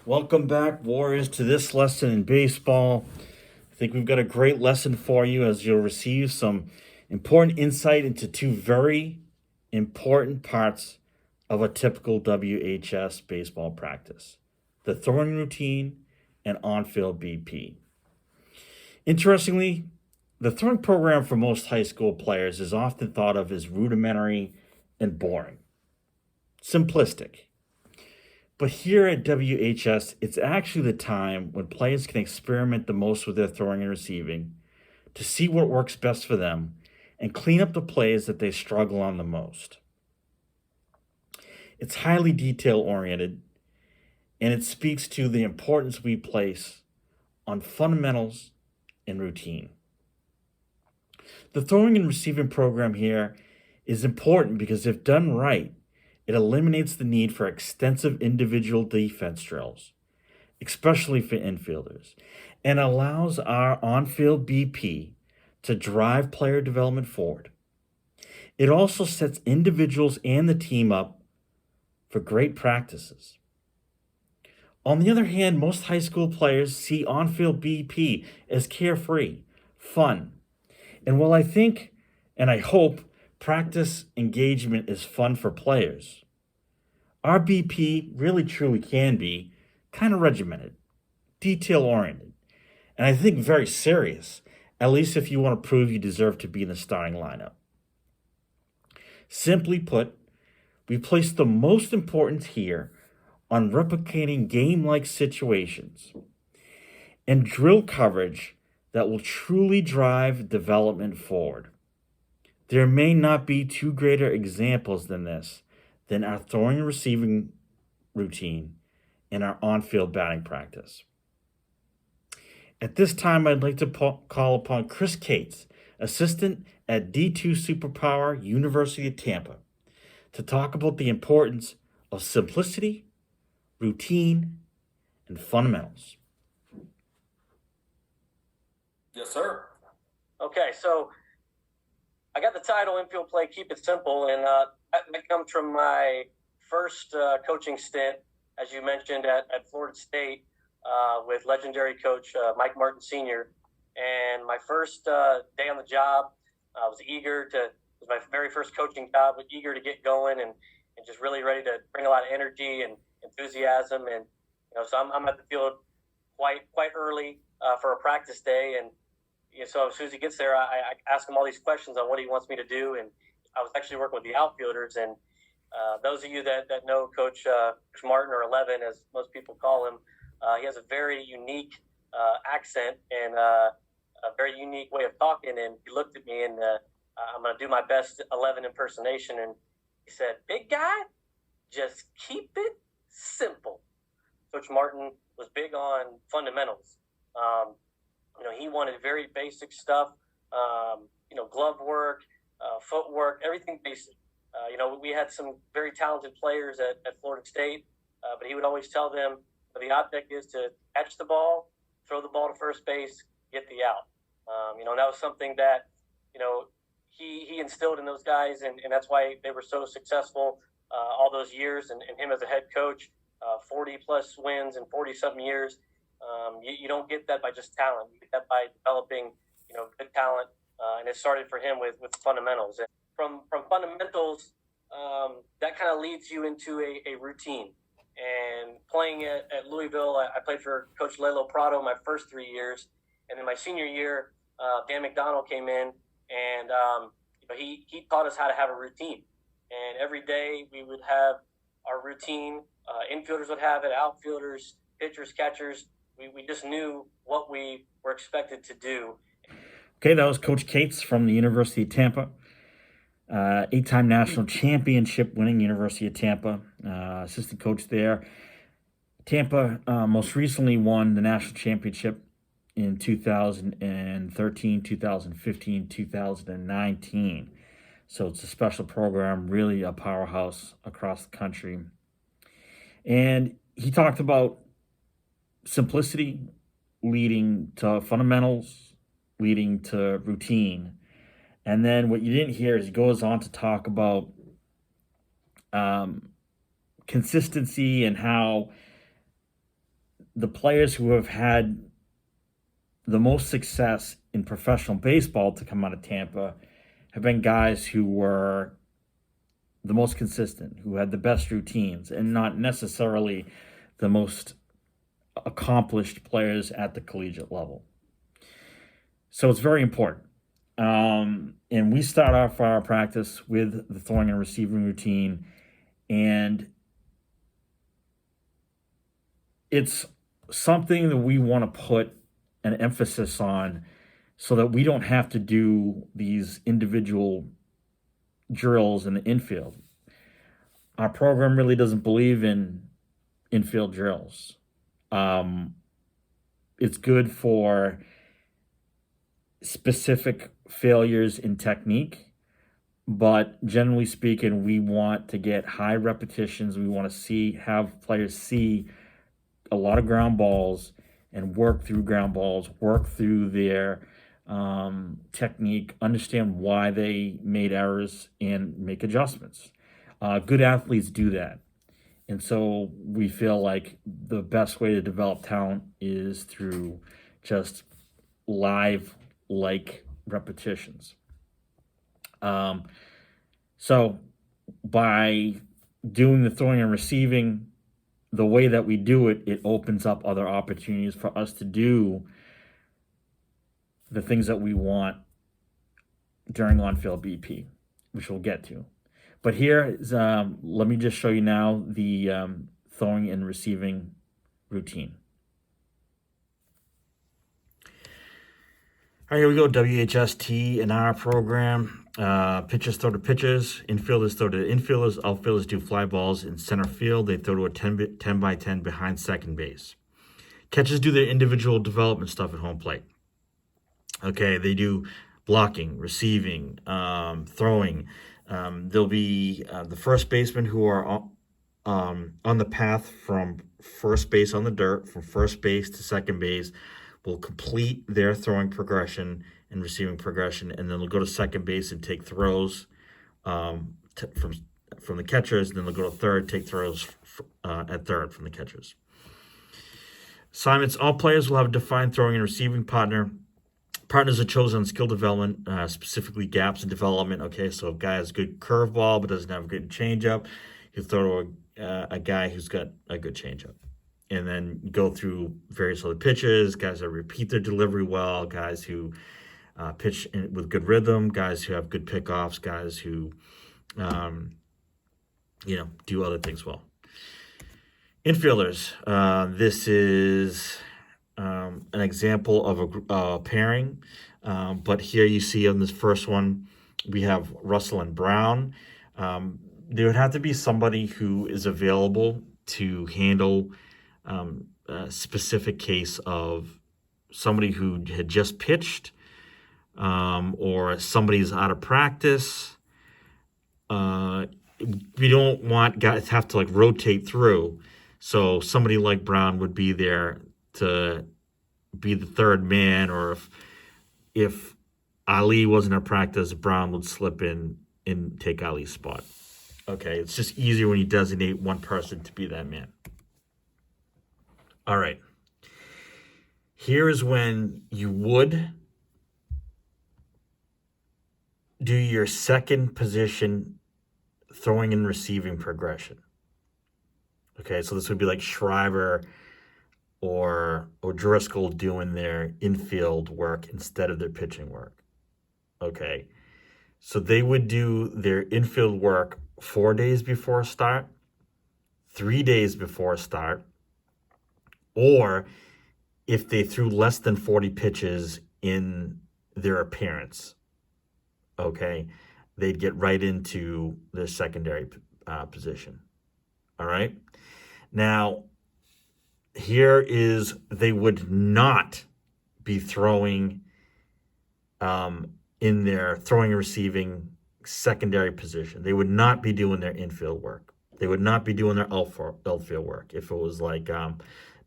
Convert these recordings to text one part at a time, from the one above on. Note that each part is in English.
Welcome back, Warriors, to this lesson in baseball. I think we've got a great lesson for you as you'll receive some important insight into two very important parts of a typical WHS baseball practice: the throwing routine and on field BP. Interestingly, the throwing program for most high school players is often thought of as rudimentary and boring, simplistic. But here at WHS, it's actually the time when players can experiment the most with their throwing and receiving to see what works best for them and clean up the plays that they struggle on the most. It's highly detail oriented and it speaks to the importance we place on fundamentals and routine. The throwing and receiving program here is important because if done right, it eliminates the need for extensive individual defense drills, especially for infielders, and allows our on field BP to drive player development forward. It also sets individuals and the team up for great practices. On the other hand, most high school players see on field BP as carefree, fun. And while I think and I hope practice engagement is fun for players, our BP really truly can be kind of regimented, detail oriented, and I think very serious, at least if you want to prove you deserve to be in the starting lineup. Simply put, we place the most importance here on replicating game like situations and drill coverage that will truly drive development forward. There may not be two greater examples than our throwing and receiving routine and our on field batting practice. At this time, I'd like to call upon Chris Cates, assistant at D2 Superpower, University of Tampa, to talk about the importance of simplicity, routine, and fundamentals. Yes, sir. Okay, so I got the title Infield Play Keep It Simple, and that comes from my first coaching stint, as you mentioned, at Florida State with legendary coach Mike Martin Sr. And my first day on the job, I was it was my very first coaching job, was eager to get going and just really ready to bring a lot of energy and enthusiasm. And, so I'm at the field quite early for a practice day. And so as soon as he gets there, I ask him all these questions on what he wants me to do. And I was actually working with the outfielders. And those of you that know Coach Martin, or 11, as most people call him, he has a very unique accent and a very unique way of talking. And he looked at me, and I'm going to do my best 11 impersonation. And he said, "Big guy, just keep it simple." Coach Martin was big on fundamentals. He wanted very basic stuff, glove work, footwork, everything basic. We had some very talented players at Florida State, but he would always tell them the object is to catch the ball, throw the ball to first base, get the out. And that was something that, he instilled in those guys, and that's why they were so successful all those years, and him as a head coach, 40 plus wins in 40 something years. You don't get that by just talent. You get that by developing, good talent. And it started for him with fundamentals. And from fundamentals, that kind of leads you into a routine. And playing at Louisville, I played for Coach Lelo Prado my first 3 years. And then my senior year, Dan McDonald came in, and he taught us how to have a routine. And every day we would have our routine. Infielders would have it, outfielders, pitchers, catchers. We just knew what we were expected to do. Okay, that was Coach Cates from the University of Tampa, 8-time national championship winning University of Tampa, assistant coach there. Tampa most recently won the national championship in 2013, 2015, 2019. So it's a special program, really a powerhouse across the country. And he talked about simplicity leading to fundamentals, leading to routine. And then what you didn't hear is he goes on to talk about consistency and how the players who have had the most success in professional baseball to come out of Tampa have been guys who were the most consistent, who had the best routines, and not necessarily the most accomplished players at the collegiate level. So it's very important. And we start off our practice with the throwing and receiving routine, and it's something that we want to put an emphasis on so that we don't have to do these individual drills in the infield. Our program really doesn't believe in infield drills. It's good for specific failures in technique, but generally speaking, we want to get high repetitions. We want to have players see a lot of ground balls and work through ground balls, work through their technique, understand why they made errors, and make adjustments. Good athletes do that. And so we feel like the best way to develop talent is through just live repetitions. So by doing the throwing and receiving the way that we do it, it opens up other opportunities for us to do the things that we want during on-field BP, which we'll get to. But here is, let me just show you now the throwing and receiving routine. All right, here we go. WHST in our program. Pitchers throw to pitchers. Infielders throw to infielders. Outfielders do fly balls in center field. They throw to a 10 by 10 behind second base. Catchers do their individual development stuff at home plate. Okay, they do blocking, receiving, throwing. There'll be the first basemen who are on the path from first base on the dirt, from first base to second base, will complete their throwing progression and receiving progression, and then they'll go to second base and take throws from the catchers. And then they'll go to third, take throws at third from the catchers. Assignments: all players will have a defined throwing and receiving partner. Partners are chosen on skill development, specifically gaps in development. Okay, so if a guy has a good curveball but doesn't have a good changeup, he'll throw to a guy who's got a good changeup. And then go through various other pitches, guys that repeat their delivery well, guys who pitch with good rhythm, guys who have good pickoffs, guys who, do other things well. Infielders, this is an example of a pairing, but here you see on this first one, we have Russell and Brown. There would have to be somebody who is available to handle a specific case of somebody who had just pitched, or somebody's out of practice. We don't want guys to have to rotate through. So somebody like Brown would be there to be the third man, or if Ali wasn't in practice, Brown would slip in and take Ali's spot. Okay, it's just easier when you designate one person to be that man. All right. Here is when you would do your second position throwing and receiving progression. Okay, so this would be like Schreiber or Driscoll doing their infield work instead of their pitching work. Okay, so they would do their infield work 4 days before start, 3 days before start, or if they threw less than 40 pitches in their appearance, okay, they'd get right into their secondary position. All right. Now, here is, they would not be throwing in their throwing and receiving secondary position. They would not be doing their infield work. They would not be doing their outfield work if it was like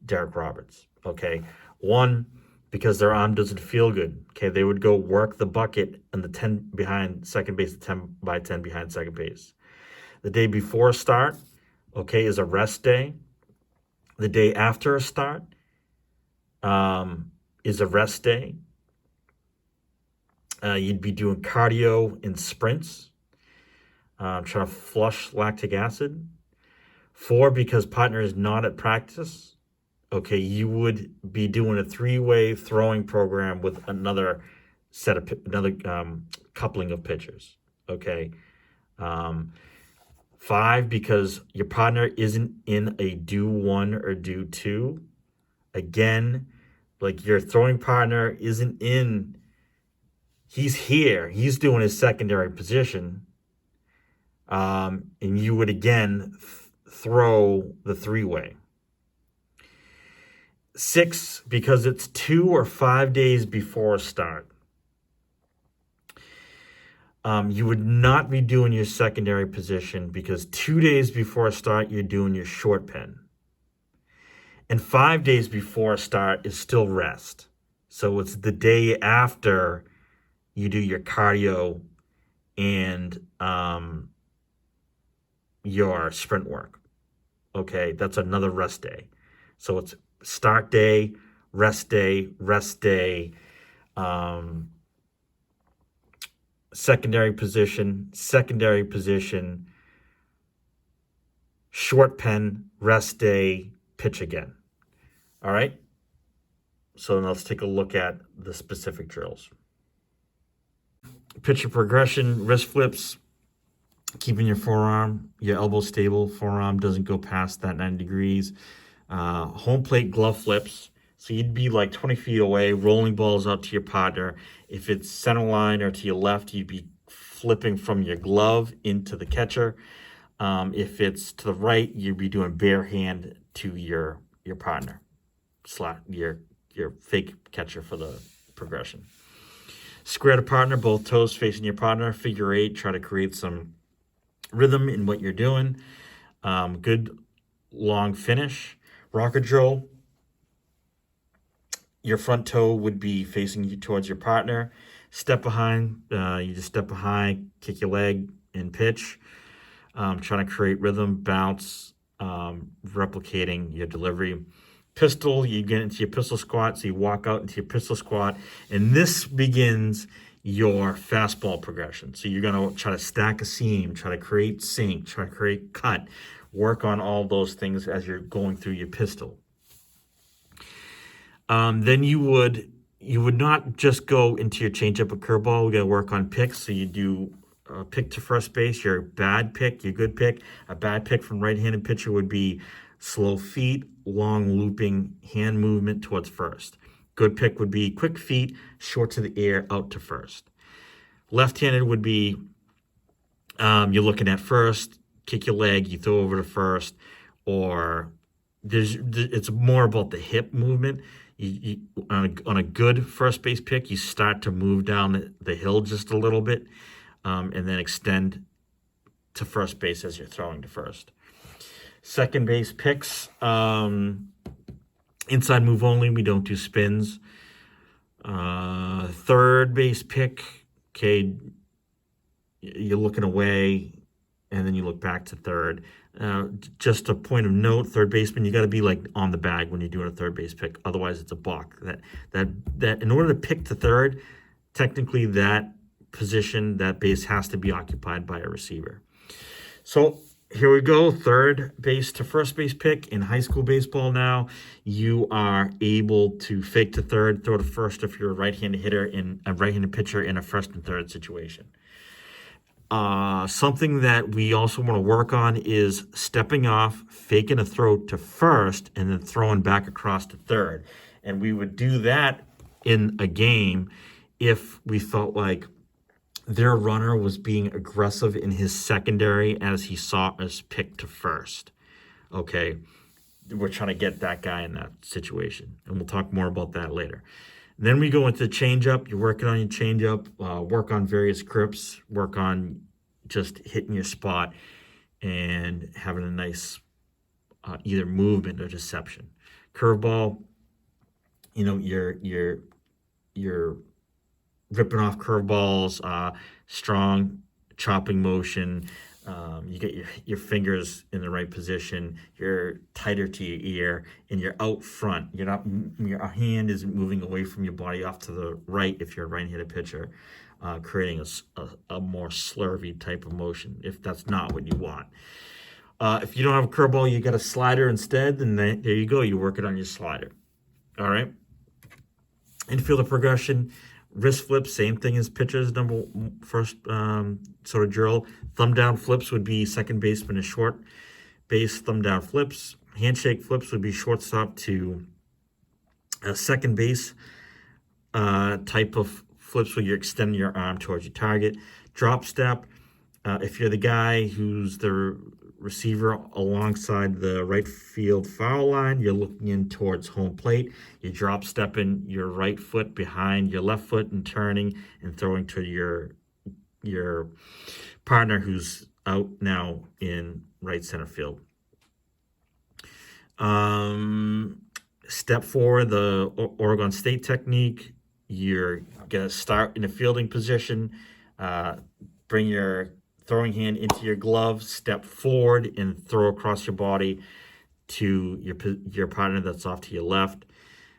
Derek Roberts. Okay. One, because their arm doesn't feel good. Okay. They would go work the bucket and the 10 behind second base, the 10 by 10 behind second base. The day before start, okay, is a rest day. The day after a start is a rest day. You'd be doing cardio and sprints, trying to flush lactic acid. 4, because partner is not at practice, okay, you would be doing a 3-way throwing program with another coupling of pitchers, okay. 5, because your partner isn't in a do 1 or do 2. Again, like your throwing partner isn't in, he's here, he's doing his secondary position, and you would again throw the 3-way. 6, because it's 2 or 5 days before a start. You would not be doing your secondary position because 2 days before a start, you're doing your short pen. And 5 days before a start is still rest. So it's the day after you do your cardio and your sprint work. Okay, that's another rest day. So it's start day, rest day, secondary position, short pen, rest day, pitch again. All right. So now let's take a look at the specific drills. Pitcher progression, wrist flips, keeping your forearm, your elbow stable, forearm doesn't go past that 90 degrees. Home plate glove flips. So you'd be like 20 feet away, rolling balls out to your partner. If it's center line or to your left, you'd be flipping from your glove into the catcher. If it's to the right, you'd be doing bare hand to your partner, your fake catcher for the progression. Square to partner, both toes facing your partner. Figure 8, try to create some rhythm in what you're doing. Good long finish. Rocket drill. Your front toe would be facing you towards your partner. Step behind. You just step behind, kick your leg, and pitch. Trying to create rhythm, bounce, replicating your delivery. Pistol, you get into your pistol squat, so you walk out into your pistol squat, and this begins your fastball progression. So you're going to try to stack a seam, try to create sink, try to create cut, work on all those things as you're going through your pistol. Then you would not just go into your changeup or curveball. We got to work on picks. So you do a pick to first base, your bad pick, your good pick. A bad pick from right-handed pitcher would be slow feet, long looping hand movement towards first. Good pick would be quick feet, short to the air, out to first. Left-handed would be you're looking at first, kick your leg, you throw over to first, or it's more about the hip movement. You on a good first base pick, you start to move down the hill just a little bit, and then extend to first base as you're throwing to first. Second base picks, inside move only. We don't do spins. Third base pick, okay, you're looking away, and then you look back to third. Just a point of note, third baseman, you got to be like on the bag when you're doing a third base pick. Otherwise, it's a balk. That in order to pick to third, technically that position, that base has to be occupied by a receiver. So here we go, third base to first base pick. In high school baseball now, you are able to fake to third, throw to first if you're a right-handed hitter in a right-handed pitcher in a first and third situation. Something that we also want to work on is stepping off, faking a throw to first, and then throwing back across to third. And we would do that in a game if we felt like their runner was being aggressive in his secondary as he saw us pick to first. Okay, we're trying to get that guy in that situation, and we'll talk more about that later. Then we go into the changeup. You're working on your changeup, work on various grips, work on just hitting your spot and having a nice either movement or deception. Curveball, you're ripping off curveballs, strong chopping motion, You get your fingers in the right position. You're tighter to your ear, and you're out front. You're not. Your hand isn't moving away from your body off to the right if you're a right-handed pitcher, creating a more slurvy type of motion. If that's not what you want. If you don't have a curveball, you got a slider instead. Then there you go. You work it on your slider. All right. Infielder progression. Wrist flips, same thing as pitchers. First sort of drill. Thumb down flips would be second baseman and short base. Thumb down flips. Handshake flips would be shortstop to second base type of flips where you're extending your arm towards your target. Drop step. If you're the guy who's the receiver alongside the right field foul line, you're looking in towards home plate. You're drop stepping your right foot behind your left foot and turning and throwing to your partner who's out now in right center field. Step forward, the Oregon State technique. You're gonna start in a fielding position, bring your throwing hand into your glove, step forward and throw across your body to your partner that's off to your left.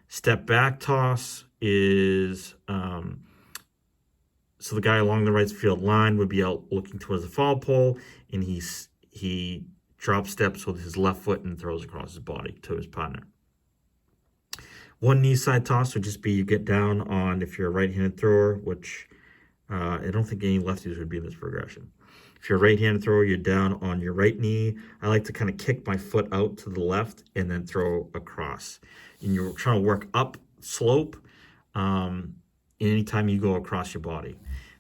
Step back toss is so the guy along the right field line would be out looking towards the foul pole, and he drop steps with his left foot and throws across his body to his partner. One knee side toss would just be you get down on, if you're a right-handed thrower, which I don't think any lefties would be in this progression. If you're a right-handed thrower, you're down on your right knee. I like to kind of kick my foot out to the left and then throw across. And you're trying to work up slope anytime you go across your body.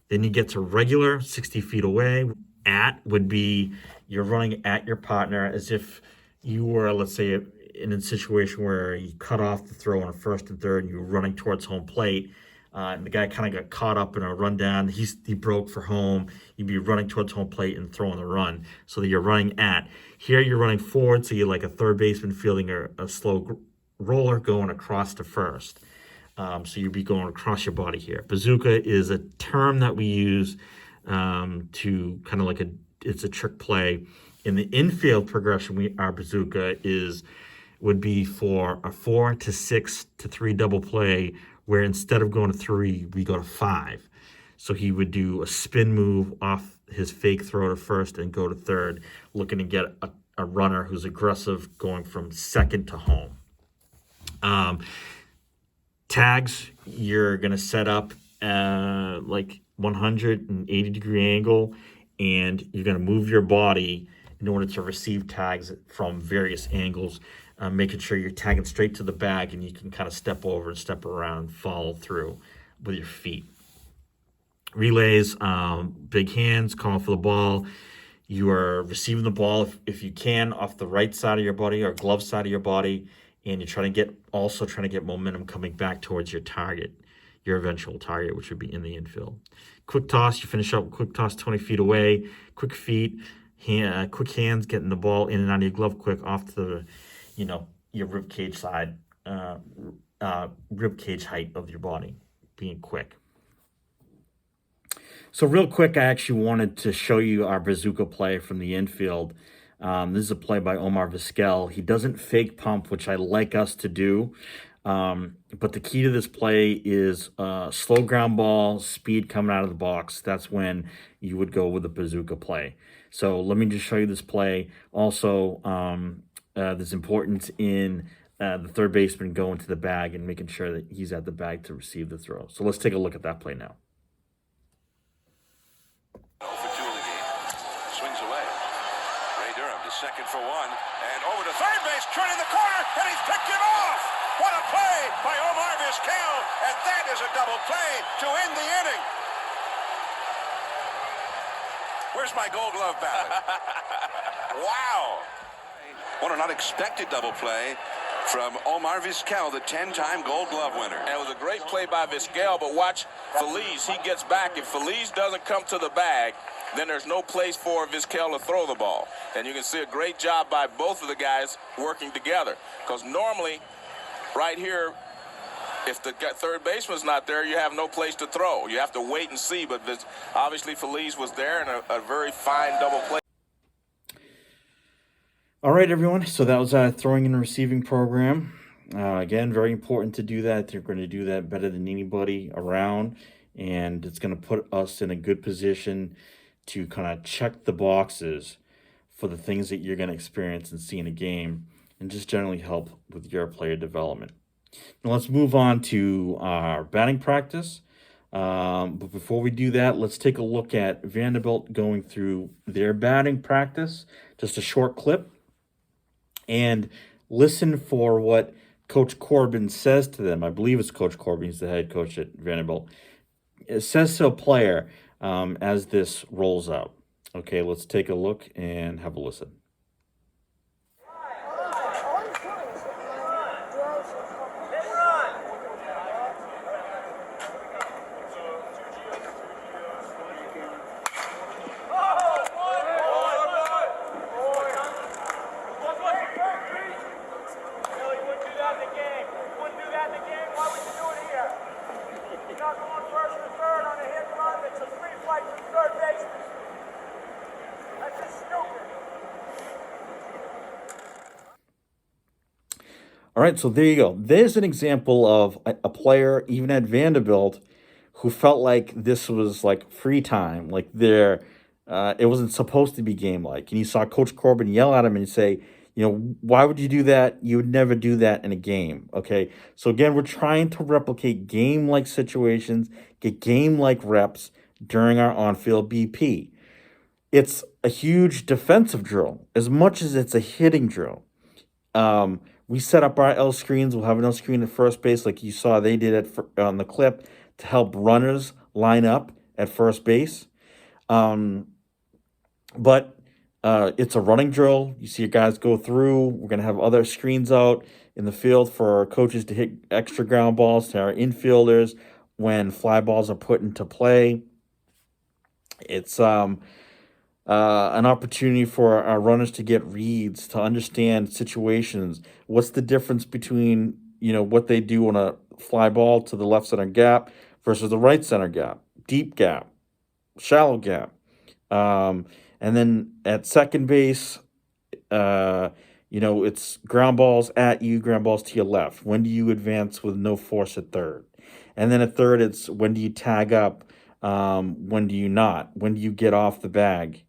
Then you get to regular, 60 feet away. At would be you're running at your partner as if you were, let's say, in a situation where you cut off the throw on a first and third and you were running towards home plate. And the guy kind of got caught up in a rundown. He broke for home. You'd be running towards home plate and throwing the run so that you're running at. Here you're running forward, so you're like a third baseman fielding a slow roller going across to first. So you'd be going across your body here. Bazooka is a term that we use to kind of like it's a trick play. In the infield progression, our bazooka would be for a 4 to 6 to 3 double play, where instead of going to 3, we go to 5. So he would do a spin move off his fake throw to first and go to third, looking to get a runner who's aggressive going from second to home. Tags, you're going to set up like 180 degree angle, and you're going to move your body in order to receive tags from various angles. Making sure you're tagging straight to the bag and you can kind of step over and step around, follow through with your feet. Relays, big hands, calling for the ball. You are receiving the ball, if you can, off the right side of your body or glove side of your body, and you're trying to get momentum coming back towards your target, your eventual target, which would be in the infield. Quick toss, you finish up with quick toss 20 feet away. Quick feet, quick hands, getting the ball in and out of your glove quick off to the your rib cage side, rib cage height of your body, being quick. So real quick, I actually wanted to show you our bazooka play from the infield. This is a play by Omar Vizquel. He doesn't fake pump, which I like us to do. But the key to this play is slow ground ball, speed coming out of the box. That's when you would go with the bazooka play. So let me just show you this play. Also, there's importance in the third baseman going to the bag and making sure that he's at the bag to receive the throw. So let's take a look at that play now. For 2 in the game. Swings away. Ray Durham to second for 1. And over to third base. Turning the corner. And he's picked it off. What a play by Omar Vizquel. And that is a double play to end the inning. Where's my Gold Glove ballot? Wow. What an unexpected double play from Omar Vizquel, the 10-time Gold Glove winner. And it was a great play by Vizquel, but watch Feliz. He gets back. If Feliz doesn't come to the bag, then there's no place for Vizquel to throw the ball. And you can see a great job by both of the guys working together. Because normally, right here, if the third baseman's not there, you have no place to throw. You have to wait and see. But obviously, Feliz was there, and a very fine double play. All right, everyone. So that was our throwing and receiving program. Again, very important to do that. They're going to do that better than anybody around, and it's going to put us in a good position to kind of check the boxes for the things that you're going to experience and see in a game, and just generally help with your player development. Now let's move on to our batting practice. But before we do that, let's take a look at Vanderbilt going through their batting practice. Just a short clip, and listen for what Coach Corbin says to them. I believe it's Coach Corbin, he's the head coach at Vanderbilt. It says to a player as this rolls out. Okay, let's take a look and have a listen. All right, so there you go. There's an example of a player, even at Vanderbilt, who felt like this was like free time, like it wasn't supposed to be game like. And you saw Coach Corbin yell at him and say, why would you do that? You would never do that in a game. Okay, so again, we're trying to replicate game like situations, get game like reps during our on-field BP. It's a huge defensive drill as much as it's a hitting drill. We set up our L screens. We'll have an L screen at first base, like you saw they did on the clip, to help runners line up at first base. But it's a running drill. You see your guys go through. We're going to have other screens out in the field for our coaches to hit extra ground balls to our infielders when fly balls are put into play. It's an opportunity for our runners to get reads, to understand situations. What's the difference between, what they do on a fly ball to the left center gap versus the right center gap, deep gap, shallow gap. And then at second base, it's ground balls at you, ground balls to your left. When do you advance with no force at third? And then at third, it's when do you tag up? When do you not? When do you get off the bag?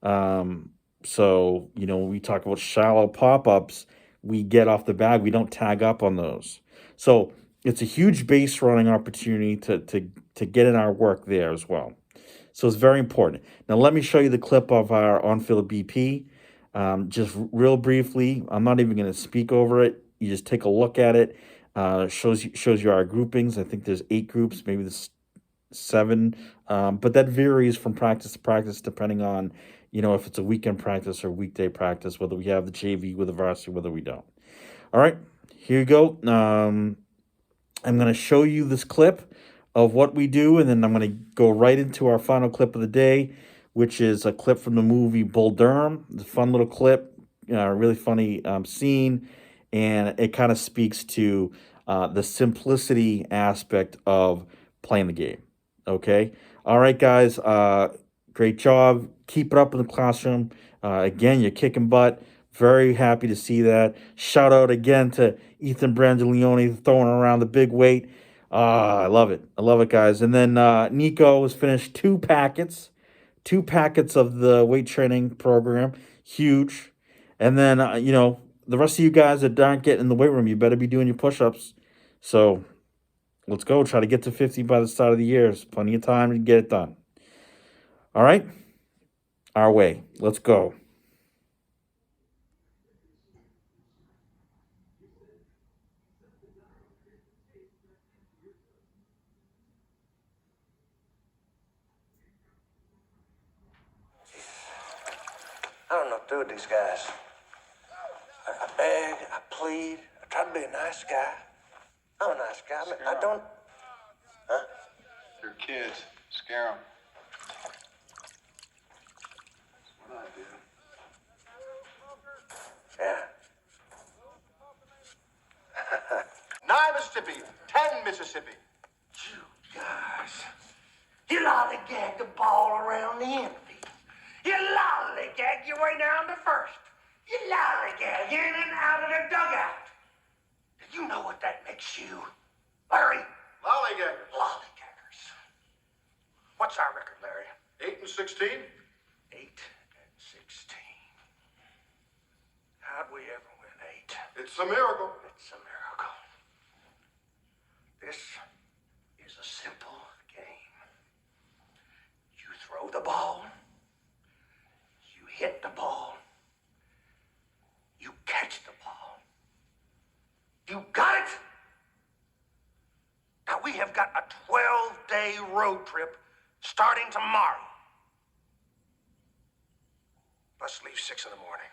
So, when we talk about shallow pop-ups, we get off the bag. We don't tag up on those. So it's a huge base running opportunity to get in our work there as well. So it's very important. Now, let me show you the clip of our on-field BP. Just real briefly, I'm not even going to speak over it. You just take a look at it. Shows you our groupings. I think there's 8 groups, maybe there's 7. But that varies from practice to practice depending on, if it's a weekend practice or weekday practice, whether we have the JV with the varsity, whether we don't. All right, here you go. I'm going to show you this clip of what we do, and then I'm going to go right into our final clip of the day, which is a clip from the movie Bull Durham. It's a fun little clip, really funny scene, and it kind of speaks to the simplicity aspect of playing the game. Okay? All right, guys. Great job. Keep it up in the classroom. Again, you're kicking butt. Very happy to see that. Shout out again to Ethan Brangileone throwing around the big weight. I love it. I love it, guys. And then Nico has finished 2 packets of the weight training program. Huge. And then, the rest of you guys that aren't getting in the weight room, you better be doing your push-ups. So let's go. Try to get to 50 by the start of the year. There's plenty of time to get it done. All right? Our way. Let's go. I don't know what to do with these guys. I beg, I plead, I try to be a nice guy. I'm a nice guy. I don't... Huh? They're kids. Scare them. That's what I do. Yeah. 9 Mississippi, 10 Mississippi. You guys. You lollygag the ball around the infield. You lollygag your way down to first. You lollygag in and out of the dugout. Do you know what that makes you, Larry? Lollygaggers. Lollygaggers. What's our record, Larry? 8-16. 8-16. How'd we ever win 8? It's a miracle. It's a miracle. This is a simple game. You throw the ball, you hit the ball, you catch the ball. You got it? Now we have got a 12-day road trip starting tomorrow. Let's leave 6 in the morning.